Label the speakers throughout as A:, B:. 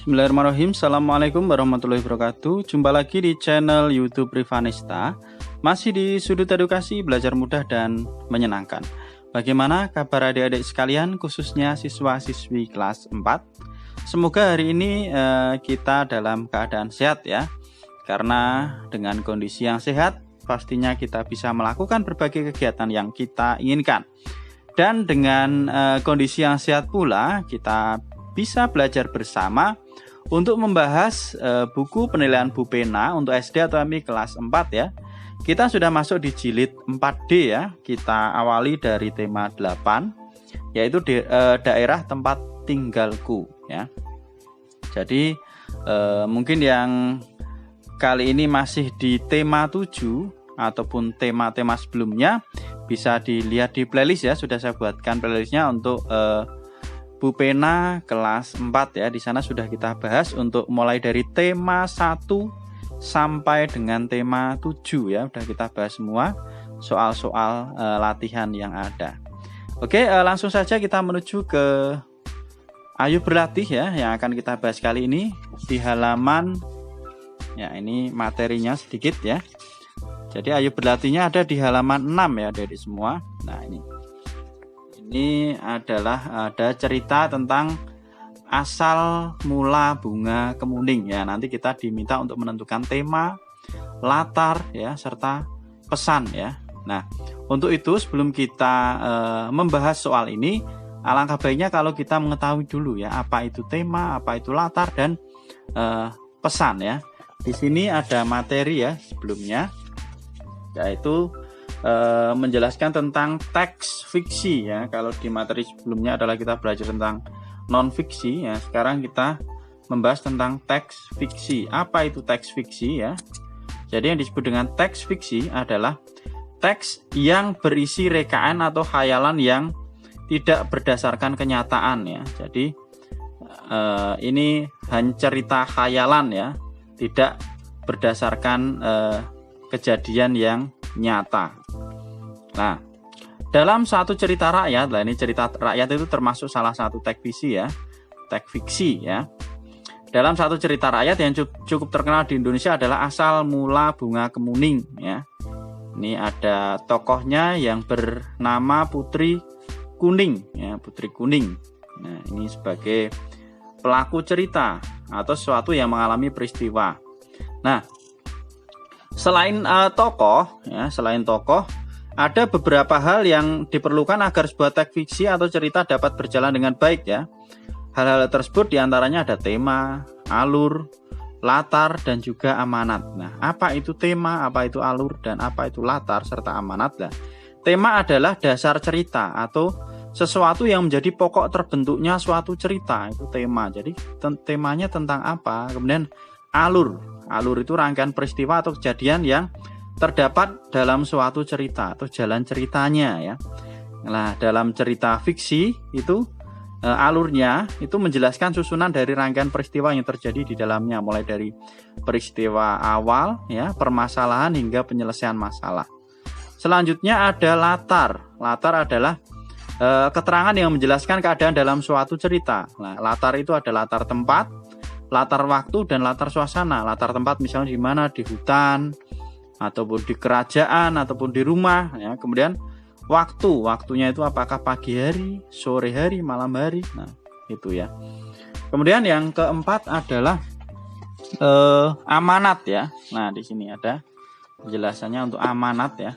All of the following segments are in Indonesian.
A: Bismillahirrahmanirrahim. Assalamualaikum warahmatullahi wabarakatuh. Jumpa lagi di channel YouTube Rivanista. Masih di sudut edukasi, belajar mudah dan menyenangkan. Bagaimana kabar adik-adik sekalian, khususnya siswa-siswi kelas 4? Semoga hari ini kita dalam keadaan sehat ya. Karena dengan kondisi yang sehat, pastinya kita bisa melakukan berbagai kegiatan yang kita inginkan. Dan dengan kondisi yang sehat pula, kita bisa belajar bersama untuk membahas buku penilaian Bu Pena untuk SD atau MI kelas 4 ya. Kita sudah masuk di jilid 4D ya. Kita awali dari tema 8, yaitu daerah tempat tinggalku ya. Jadi mungkin yang kali ini masih di tema 7 ataupun tema-tema sebelumnya bisa dilihat di playlist ya. Sudah saya buatkan playlistnya untuk Bu Pena kelas 4 ya. Di sana sudah kita bahas untuk mulai dari tema 1 sampai dengan tema 7 ya. Sudah kita bahas semua soal-soal latihan yang ada. Oke, langsung saja kita menuju ke Ayo Berlatih ya, yang akan kita bahas kali ini di halaman ya, ini materinya sedikit ya. Jadi Ayo Berlatihnya ada di halaman 6 ya dari semua. Nah, ini adalah ada cerita tentang asal mula bunga kemuning ya. Nanti kita diminta untuk menentukan tema, latar ya, serta pesan ya. Nah, untuk itu sebelum kita membahas soal ini, alangkah baiknya kalau kita mengetahui dulu ya, apa itu tema, apa itu latar dan pesan ya. Di sini ada materi ya sebelumnya, yaitu menjelaskan tentang teks fiksi ya. Kalau di materi sebelumnya adalah kita belajar tentang non fiksi ya. Sekarang kita membahas tentang teks fiksi. Apa itu teks fiksi ya? Jadi yang disebut dengan teks fiksi adalah teks yang berisi rekaan atau khayalan yang tidak berdasarkan kenyataan ya. Jadi ini hanya cerita khayalan ya, tidak berdasarkan kejadian yang nyata. Nah, dalam satu cerita rakyat, ini cerita rakyat itu termasuk salah satu teks fiksi ya, teks fiksi ya. Dalam satu cerita rakyat yang cukup terkenal di Indonesia adalah Asal Mula Bunga Kemuning ya. Ini ada tokohnya yang bernama Putri Kuning ya, Putri Kuning. Nah, ini sebagai pelaku cerita atau sesuatu yang mengalami peristiwa. Nah, selain tokoh ya, ada beberapa hal yang diperlukan agar sebuah teks fiksi atau cerita dapat berjalan dengan baik ya. Hal-hal tersebut diantaranya ada tema, alur, latar, dan juga amanat. Nah, apa itu tema, apa itu alur, dan apa itu latar serta amanat? Nah, tema adalah dasar cerita atau sesuatu yang menjadi pokok terbentuknya suatu cerita, itu tema. Jadi temanya tentang apa? Kemudian alur itu rangkaian peristiwa atau kejadian yang terdapat dalam suatu cerita atau jalan ceritanya ya. Nah, dalam cerita fiksi itu alurnya itu menjelaskan susunan dari rangkaian peristiwa yang terjadi di dalamnya, mulai dari peristiwa awal ya, permasalahan hingga penyelesaian masalah. Selanjutnya ada latar. Latar adalah keterangan yang menjelaskan keadaan dalam suatu cerita. Nah, latar itu ada latar tempat, latar waktu, dan latar suasana. Latar tempat misalnya di mana, di hutan ataupun di kerajaan ataupun di rumah ya. Kemudian waktunya itu apakah pagi hari, sore hari, malam hari. Nah, itu ya. Kemudian yang keempat adalah amanat ya. Nah, di sini ada penjelasannya untuk amanat ya.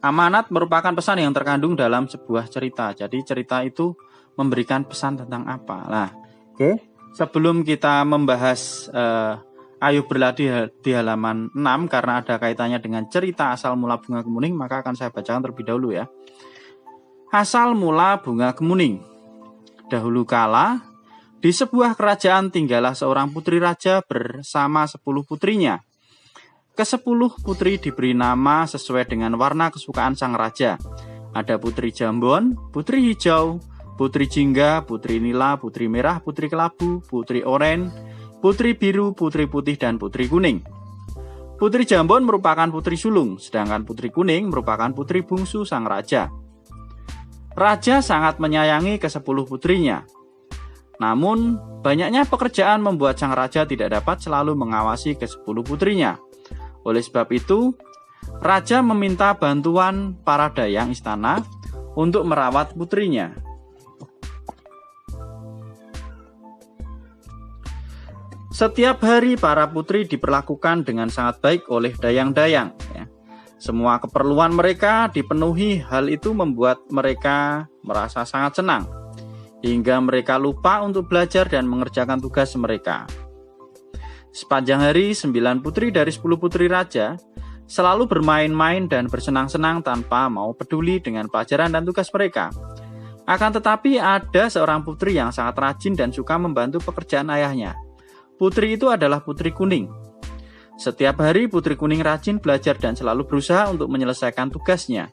A: Amanat merupakan pesan yang terkandung dalam sebuah cerita. Jadi cerita itu memberikan pesan tentang apa. Nah, oke. Sebelum kita membahas Ayo Berlatih di halaman 6 karena ada kaitannya dengan cerita Asal Mula Bunga Kemuning, maka akan saya bacakan terlebih dahulu ya. Asal mula bunga kemuning. Dahulu kala di sebuah kerajaan tinggallah seorang putri raja bersama 10 putrinya. Ke-10 putri diberi nama sesuai dengan warna kesukaan sang raja. Ada Putri Jambon, Putri Hijau, Putri Jingga, Putri Nila, Putri Merah, Putri Kelabu, Putri Oren, Putri Biru, Putri Putih, dan Putri Kuning. Putri Jambon merupakan putri sulung, sedangkan Putri Kuning merupakan putri bungsu sang raja. Raja sangat menyayangi ke-10 putrinya. Namun, banyaknya pekerjaan membuat sang raja tidak dapat selalu mengawasi ke-10 putrinya. Oleh sebab itu, raja meminta bantuan para dayang istana untuk merawat putrinya. Setiap hari para putri diperlakukan dengan sangat baik oleh dayang-dayang. Semua keperluan mereka dipenuhi, hal itu membuat mereka merasa sangat senang, hingga mereka lupa untuk belajar dan mengerjakan tugas mereka. Sepanjang hari, 9 putri dari 10 putri raja selalu bermain-main dan bersenang-senang tanpa mau peduli dengan pelajaran dan tugas mereka. Akan tetapi ada seorang putri yang sangat rajin dan suka membantu pekerjaan ayahnya. Putri itu adalah Putri Kuning. Setiap hari Putri Kuning rajin belajar dan selalu berusaha untuk menyelesaikan tugasnya.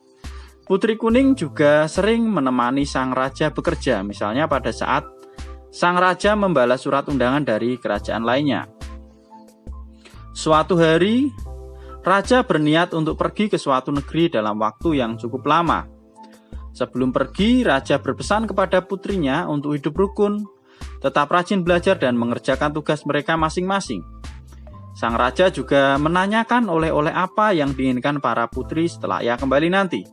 A: Putri Kuning juga sering menemani sang raja bekerja, misalnya pada saat sang raja membalas surat undangan dari kerajaan lainnya. Suatu hari, raja berniat untuk pergi ke suatu negeri dalam waktu yang cukup lama. Sebelum pergi, raja berpesan kepada putrinya untuk hidup rukun, tetap rajin belajar dan mengerjakan tugas mereka masing-masing. Sang raja juga menanyakan oleh-oleh apa yang diinginkan para putri setelah ia kembali nanti.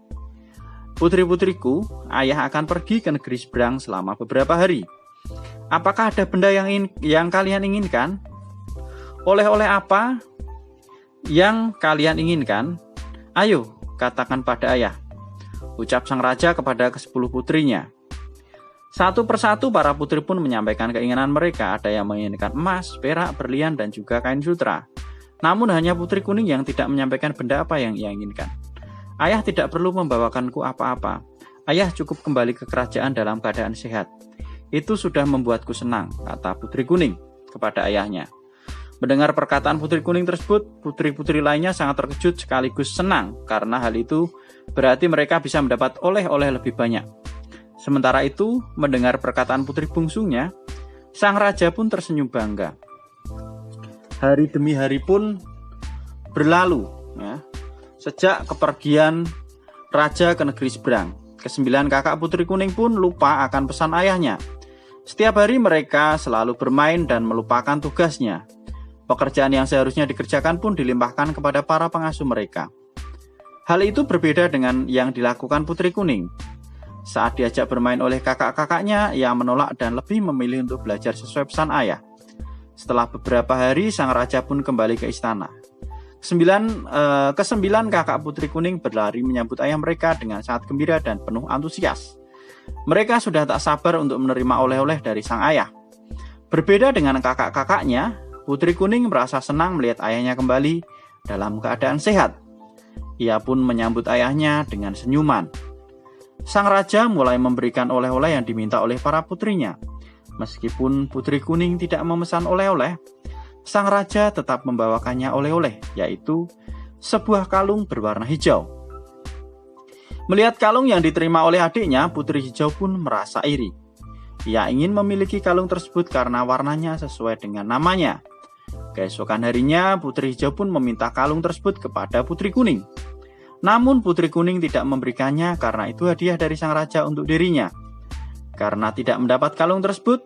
A: Putri-putriku, ayah akan pergi ke negeri seberang selama beberapa hari. Apakah ada benda yang kalian inginkan? Oleh-oleh apa yang kalian inginkan? Ayo, katakan pada ayah, ucap sang raja kepada ke-10 putrinya. Satu persatu para putri pun menyampaikan keinginan mereka. Ada yang menginginkan emas, perak, berlian, dan juga kain sutra. Namun hanya Putri Kuning yang tidak menyampaikan benda apa yang ia inginkan. Ayah tidak perlu membawakanku apa-apa. Ayah cukup kembali ke kerajaan dalam keadaan sehat. Itu sudah membuatku senang, kata Putri Kuning kepada ayahnya. Mendengar perkataan Putri Kuning tersebut, putri-putri lainnya sangat terkejut sekaligus senang, karena hal itu berarti mereka bisa mendapat oleh-oleh lebih banyak. Sementara itu, mendengar perkataan putri bungsunya, sang raja pun tersenyum bangga. Hari demi hari pun berlalu, sejak kepergian raja ke negeri seberang. Ke-9 kakak Putri Kuning pun lupa akan pesan ayahnya. Setiap hari mereka selalu bermain dan melupakan tugasnya. Pekerjaan yang seharusnya dikerjakan pun dilimpahkan kepada para pengasuh mereka. Hal itu berbeda dengan yang dilakukan Putri Kuning. Saat diajak bermain oleh kakak-kakaknya, ia menolak dan lebih memilih untuk belajar sesuai pesan ayah. Setelah beberapa hari, sang raja pun kembali ke istana. Ke-9 kakak Putri Kuning berlari menyambut ayah mereka dengan sangat gembira dan penuh antusias. Mereka sudah tak sabar untuk menerima oleh-oleh dari sang ayah. Berbeda dengan kakak-kakaknya, Putri Kuning merasa senang melihat ayahnya kembali dalam keadaan sehat. Ia pun menyambut ayahnya dengan senyuman. Sang raja mulai memberikan oleh-oleh yang diminta oleh para putrinya. Meskipun Putri Kuning tidak memesan oleh-oleh, sang raja tetap membawakannya oleh-oleh, yaitu sebuah kalung berwarna hijau. Melihat kalung yang diterima oleh adiknya, Putri Hijau pun merasa iri. Ia ingin memiliki kalung tersebut karena warnanya sesuai dengan namanya. Keesokan harinya, Putri Hijau pun meminta kalung tersebut kepada Putri Kuning. Namun Putri Kuning tidak memberikannya karena itu hadiah dari sang raja untuk dirinya. Karena tidak mendapat kalung tersebut,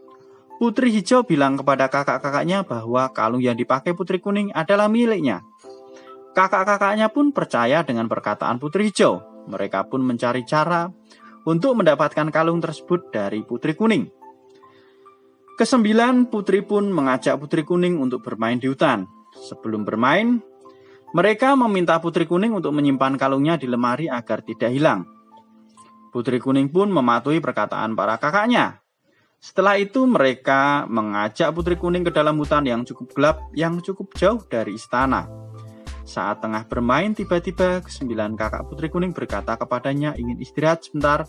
A: Putri Hijau bilang kepada kakak-kakaknya bahwa kalung yang dipakai Putri Kuning adalah miliknya. Kakak-kakaknya pun percaya dengan perkataan Putri Hijau. Mereka pun mencari cara untuk mendapatkan kalung tersebut dari Putri Kuning. Ke-9 putri pun mengajak Putri Kuning untuk bermain di hutan. Sebelum bermain, mereka meminta Putri Kuning untuk menyimpan kalungnya di lemari agar tidak hilang. Putri Kuning pun mematuhi perkataan para kakaknya. Setelah itu mereka mengajak Putri Kuning ke dalam hutan yang cukup gelap, yang cukup jauh dari istana. Saat tengah bermain, tiba-tiba ke-9 kakak Putri Kuning berkata kepadanya ingin istirahat sebentar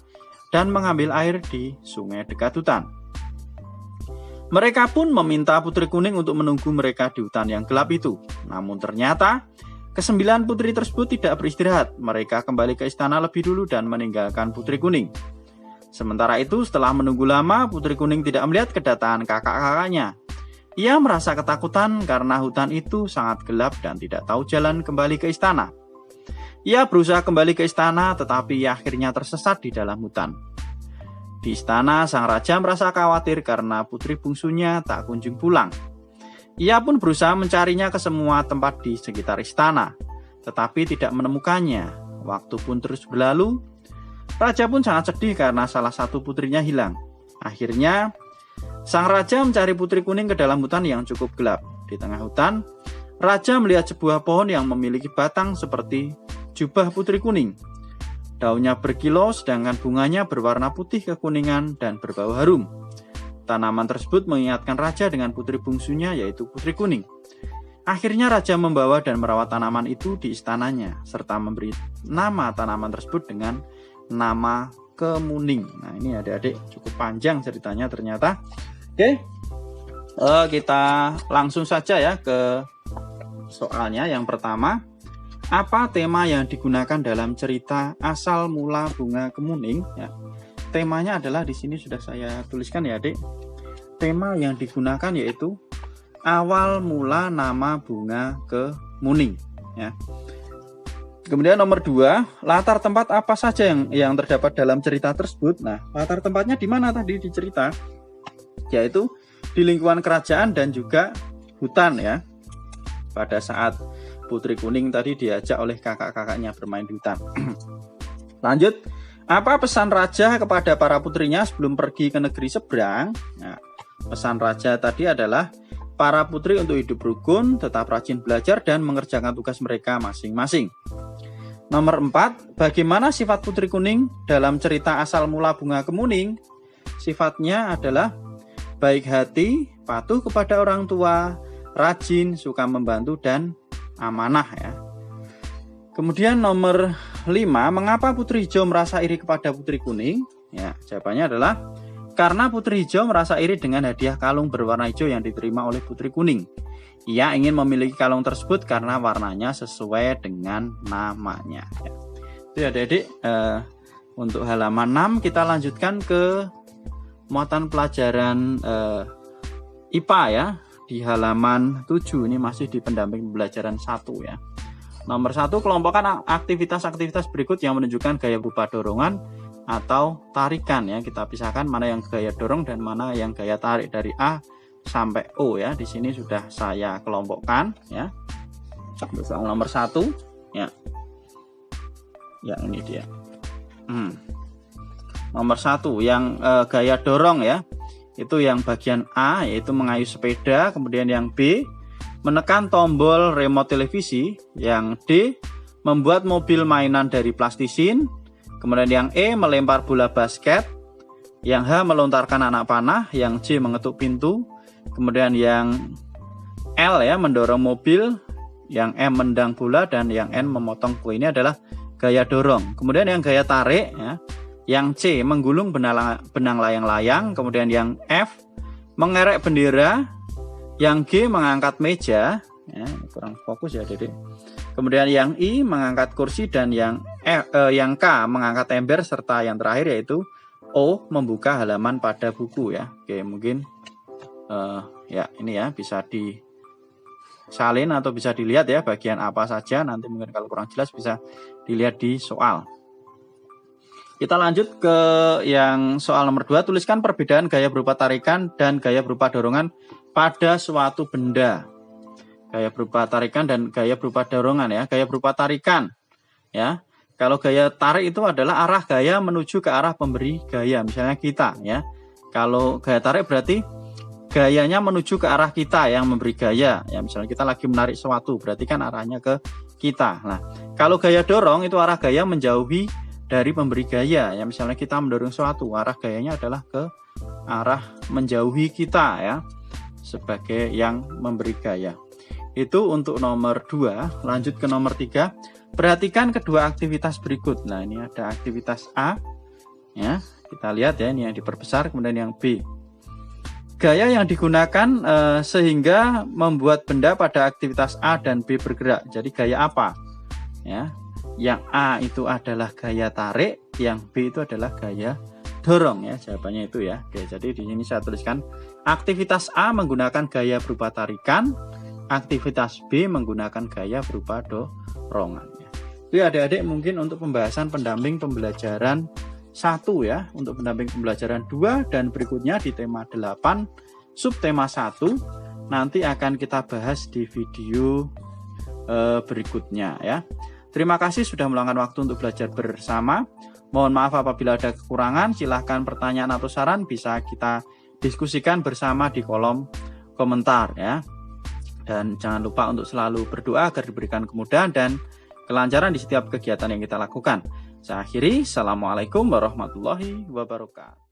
A: dan mengambil air di sungai dekat hutan. Mereka pun meminta Putri Kuning untuk menunggu mereka di hutan yang gelap itu. Namun ternyata ke-9 putri tersebut tidak beristirahat. Mereka kembali ke istana lebih dulu dan meninggalkan Putri Kuning. Sementara itu, setelah menunggu lama, Putri Kuning tidak melihat kedatangan kakak-kakaknya. Ia merasa ketakutan karena hutan itu sangat gelap dan tidak tahu jalan kembali ke istana. Ia berusaha kembali ke istana, tetapi ia akhirnya tersesat di dalam hutan. Di istana, sang raja merasa khawatir karena putri bungsunya tak kunjung pulang. Ia pun berusaha mencarinya ke semua tempat di sekitar istana, tetapi tidak menemukannya. Waktu pun terus berlalu. Raja pun sangat sedih karena salah satu putrinya hilang. Akhirnya, sang raja mencari putri kuning ke dalam hutan yang cukup gelap. Di tengah hutan, raja melihat sebuah pohon yang memiliki batang seperti jubah putri kuning. Daunnya berkilau, sedangkan bunganya berwarna putih kekuningan dan berbau harum. Tanaman tersebut mengingatkan raja dengan putri bungsunya, yaitu putri kuning. Akhirnya raja membawa dan merawat tanaman itu di istananya, serta memberi nama tanaman tersebut dengan nama kemuning. Nah, ini adik-adik cukup panjang ceritanya ternyata. Oke, kita langsung saja ya ke soalnya. Yang pertama, apa tema yang digunakan dalam cerita asal mula bunga kemuning? Ya, temanya adalah di sini sudah saya tuliskan ya, adik. Tema yang digunakan yaitu awal mula nama bunga kemuning. Ya. Kemudian nomor 2, latar tempat apa saja yang terdapat dalam cerita tersebut? Nah, latar tempatnya di mana tadi di cerita? Yaitu di lingkungan kerajaan dan juga hutan ya. Pada saat putri kuning tadi diajak oleh kakak-kakaknya bermain di hutan. Lanjut, apa pesan raja kepada para putrinya sebelum pergi ke negeri seberang? Nah, pesan raja tadi adalah para putri untuk hidup rukun, tetap rajin belajar dan mengerjakan tugas mereka masing-masing. Nomor 4, bagaimana sifat putri kuning dalam cerita asal mula bunga kemuning? Sifatnya adalah baik hati, patuh kepada orang tua, rajin, suka membantu dan amanah ya. Kemudian nomor 5, mengapa putri hijau merasa iri kepada putri kuning? Ya, jawabannya adalah karena putri hijau merasa iri dengan hadiah kalung berwarna hijau yang diterima oleh putri kuning. Ia ingin memiliki kalung tersebut karena warnanya sesuai dengan namanya. Ya. Itu ya adik-adik, untuk halaman 6 kita lanjutkan ke muatan pelajaran IPA ya. Di halaman 7 ini masih di pendamping pembelajaran 1 ya. Nomor 1, kelompokkan aktivitas-aktivitas berikut yang menunjukkan gaya berupa dorongan atau tarikan ya. Kita pisahkan mana yang gaya dorong dan mana yang gaya tarik dari A sampai O ya. Di sini sudah saya kelompokkan ya. Soal nomor 1 ya. Ya ini dia. Nomor 1 yang gaya dorong ya. Itu yang bagian A, yaitu mengayuh sepeda. Kemudian yang B, menekan tombol remote televisi. Yang D, membuat mobil mainan dari plastisin. Kemudian yang E, melempar bola basket. Yang H, melontarkan anak panah. Yang J, mengetuk pintu. Kemudian yang L ya, mendorong mobil. Yang M, mendang bola. Dan yang N, memotong kue. Ini adalah gaya dorong. Kemudian yang gaya tarik ya. Yang C, menggulung benang layang-layang. Kemudian yang F, mengerek bendera. Yang G, mengangkat meja. Ya, kurang fokus ya Dedek. Kemudian yang I, mengangkat kursi. Dan yang K, mengangkat ember. Serta yang terakhir yaitu O, membuka halaman pada buku ya. Oke, mungkin ya ini ya bisa disalin atau bisa dilihat ya bagian apa saja. Nanti mungkin kalau kurang jelas bisa dilihat di soal. Kita lanjut ke yang soal nomor 2. Tuliskan perbedaan gaya berupa tarikan dan gaya berupa dorongan pada suatu benda. Gaya berupa tarikan dan gaya berupa dorongan ya. Gaya berupa tarikan ya. Kalau gaya tarik itu adalah arah gaya menuju ke arah pemberi gaya. Misalnya kita ya. Kalau gaya tarik berarti gayanya menuju ke arah kita yang memberi gaya. Ya, misalnya kita lagi menarik sesuatu, berarti kan arahnya ke kita. Nah, kalau gaya dorong itu arah gaya menjauhi dari pemberi gaya. Ya, misalnya kita mendorong sesuatu, arah gayanya adalah ke arah menjauhi kita ya, sebagai yang memberi gaya. Itu untuk nomor 2. Lanjut ke nomor 3. Perhatikan kedua aktivitas berikut. Nah, ini ada aktivitas A ya. Kita lihat ya, ini yang diperbesar, kemudian yang B. Gaya yang digunakan sehingga membuat benda pada aktivitas A dan B bergerak. Jadi gaya apa? Ya. Yang A itu adalah gaya tarik, yang B itu adalah gaya dorong ya. Jawabannya itu ya. Oke, jadi di sini saya tuliskan aktivitas A menggunakan gaya berupa tarikan, aktivitas B menggunakan gaya berupa dorongan ya. Itu adik-adik mungkin untuk pembahasan pendamping pembelajaran ya, untuk pendamping pembelajaran 2, dan berikutnya di tema 8 subtema 1 nanti akan kita bahas di video berikutnya ya. Terima kasih sudah meluangkan waktu untuk belajar bersama. Mohon maaf apabila ada kekurangan. Silahkan pertanyaan atau saran bisa kita diskusikan bersama di kolom komentar ya. Dan jangan lupa untuk selalu berdoa agar diberikan kemudahan dan kelancaran di setiap kegiatan yang kita lakukan. Saya akhiri. Assalamualaikum warahmatullahi wabarakatuh.